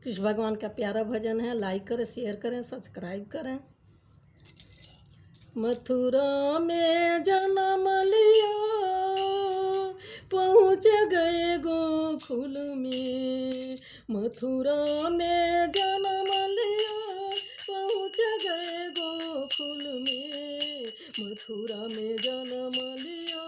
कृष्ण भगवान का प्यारा भजन है। लाइक करें, शेयर करें, सब्सक्राइब करें। मथुरा में जन्म लिया, पहुँच गए गोकुल में। मथुरा में जन्म लिया, पहुँच गए गोकुल में। मथुरा में जन्म लिया,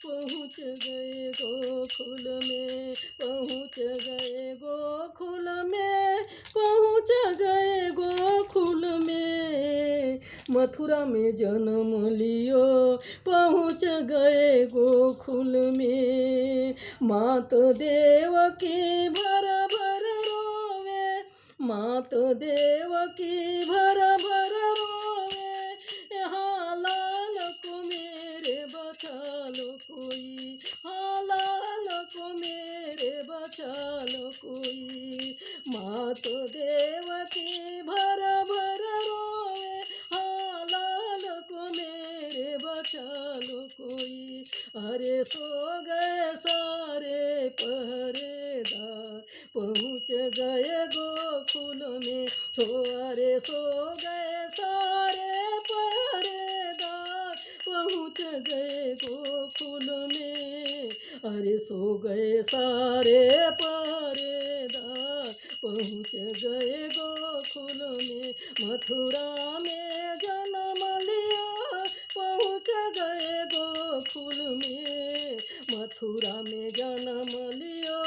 पहुँच गए गोकुल में। पहुँच गए गोकुल में, पहुँच गए गोकुल में। मथुरा में जन्म लियो, पहुँच गए गोकुल में। मात देवकी भर भर रोवे, मात देवकी भर भर रोवे। यहाँ लाल को मेरे बचा लो कोई, हाँ लाल को मेरे बचा लो कोई। मात देवकी भर भर रोवे, हाँ लाल को मेरे बचा लो कोई। अरे सो गए सारे पहरेदार, पहुँच गए गोकुल में। अरे सो गए सारे पहरेदार, पहुँच गए गोकुल में। अरे सो गए सारे पहरेदार, पहुँच गए गोकुल में। मथुरा में जन्म लिया, पहुँच गए गोकुल में। मथुरा में जन्म लिया,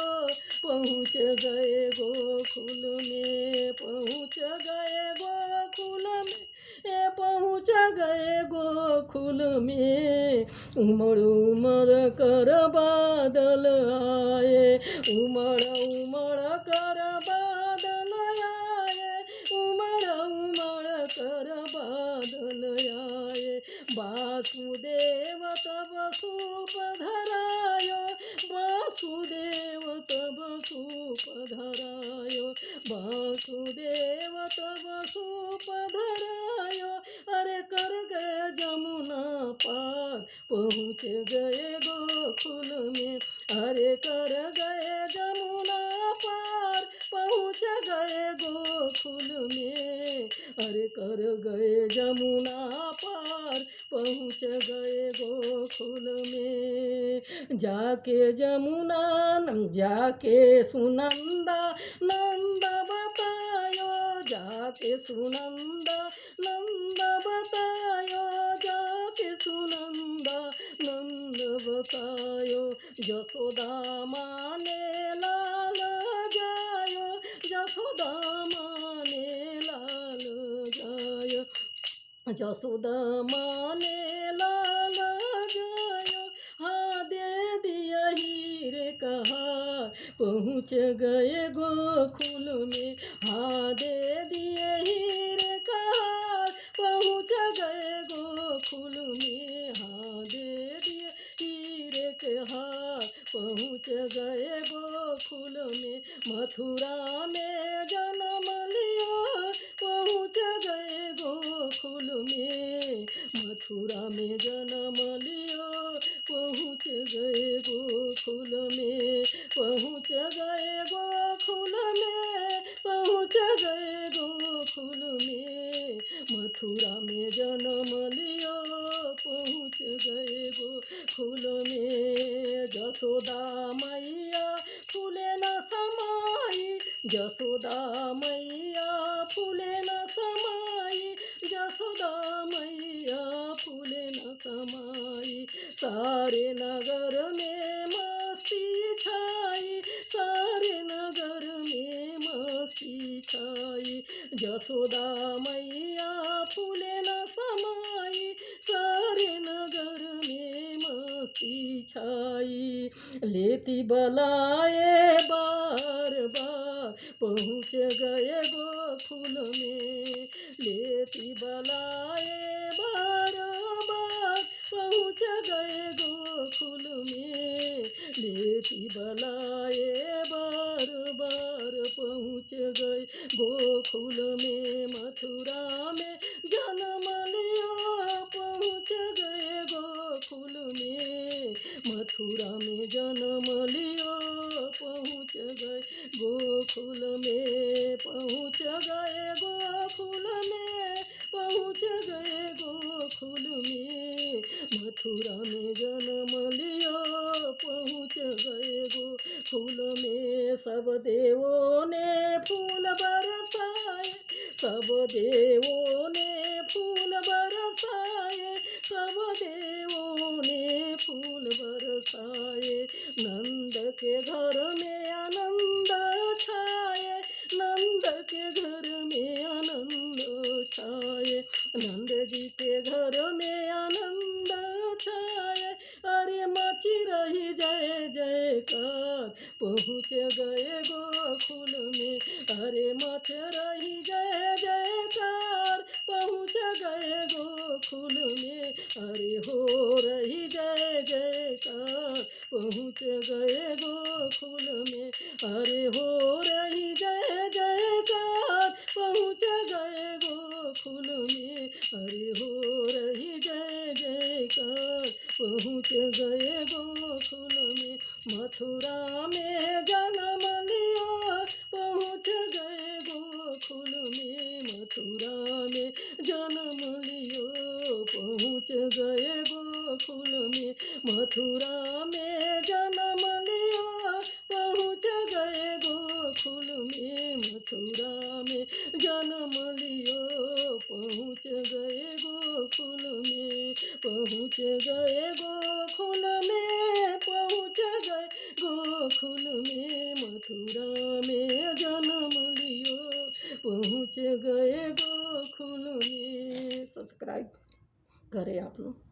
पहुँच गए गोकुल में। पहुँच गए गोकुल में, पहुँच गए गोकुल में। उमड़ उमड़ कर बादल आए, उमड़ उमड़ कर बादल आए, उमड़ उमड़ कर बादल आए। वासुदेव तब सूप धरायो, वासुदेव तब सूप धरायो, वासुदेव तब सूप धरायो। अरे कर गए जमुना पार, पहुँच गए गोकुल में। अरे कर गए जमुना पार, पहुँच गए गोकुल में। अरे कर गए जमुना पार, पहुँच गए गोकुल में। जाके जमुना जाके सुनंदा नंद बतायो, जाके सुनंदा नंद बतायो, जाके सुनंदा नंद बतायो। जसोदा माँ ने लाल जायो, जसोदा माँ ने लाल जायो, जसोदा माँ ने लाल जायो। हाँ दे दिया हीरे का हार, पहुँच गए गोकुल में। हाँ दे दिए हीरे का हार, पहुँच गए गोकुल में। हाँ दे दिए हीरे के हार, पहुँच गए गोकुल में। मथुरा में जन्म लिया, पहुँच गए गोकुल में। मथुरा में जन्म लिया, पहुँच गए गोकुल में। पहुँच गए गोकुल में, पहुँच गए गोकुल में। मथुरा में जन्म लिया, पहुँच गए गोकुल में। जसोदा मैया फूले न समाई, जसोदा मैया फूले न समाई, जसोदा मैया फूले न समाई। सारे नगर में मस्ती छाई, सारे नगर में मस्ती छाई। जसोदा मैया फूले न समाई, सारे नगर में मस्ती छाई। लेती बलाए बार बार, पहुँच गए गोकुल में। लेती बलाए बार बार, पहुँच गए गोकुल में। लेती बलाए बार बार, पहुँच गए गोकुल में। मथुरा में जन्म लिया, पहुँच गए गोकुल में। मथुरा में जन्म लिया, पहुँच गए गोकुल में, पहुँच गए गोकुल में, पहुँच गए गोकुल में, मथुरा में जन्म लियो, पहुँच गए गोकुल में। सब देवों ने फूल बरसाए, सब देवों ने फूल बरसाए, सब देवों ने फूल बरसाए। नंद के घर में आनंद छाए, नंद के घर में आनंद छाए, नंद जी के घर में आनंद छाए। अरे मची रही जय जयकार, पहुँच गए गोकुल में, अरे मच रही जय जयकार, पहुँच गए गोकुल में, अरे हो रही जय जयकार, पहुँच गए गोकुल में, अरे हो रही जय जयकार, पहुँच गए गोकुल में, अरे हो रही जय जयकार, पहुँच गए गोकुल में। मथुरा में जन्म लिया, पहुँच गए गोकुल में, मथुरा में जन्म लियो, पहुँच गए गोकुल में, मथुरा में जन्म लिया, पहुँच गए गोकुल में, मथुरा में जन्म लियो, पहुँच गए गोकुल में, पहुँच गए गोकुल में, पहुँच गए गोकुल में, मथुरा में जन्म लियो, पहुँच गए गोकुल में। सब्सक्राइब करें आप लोग।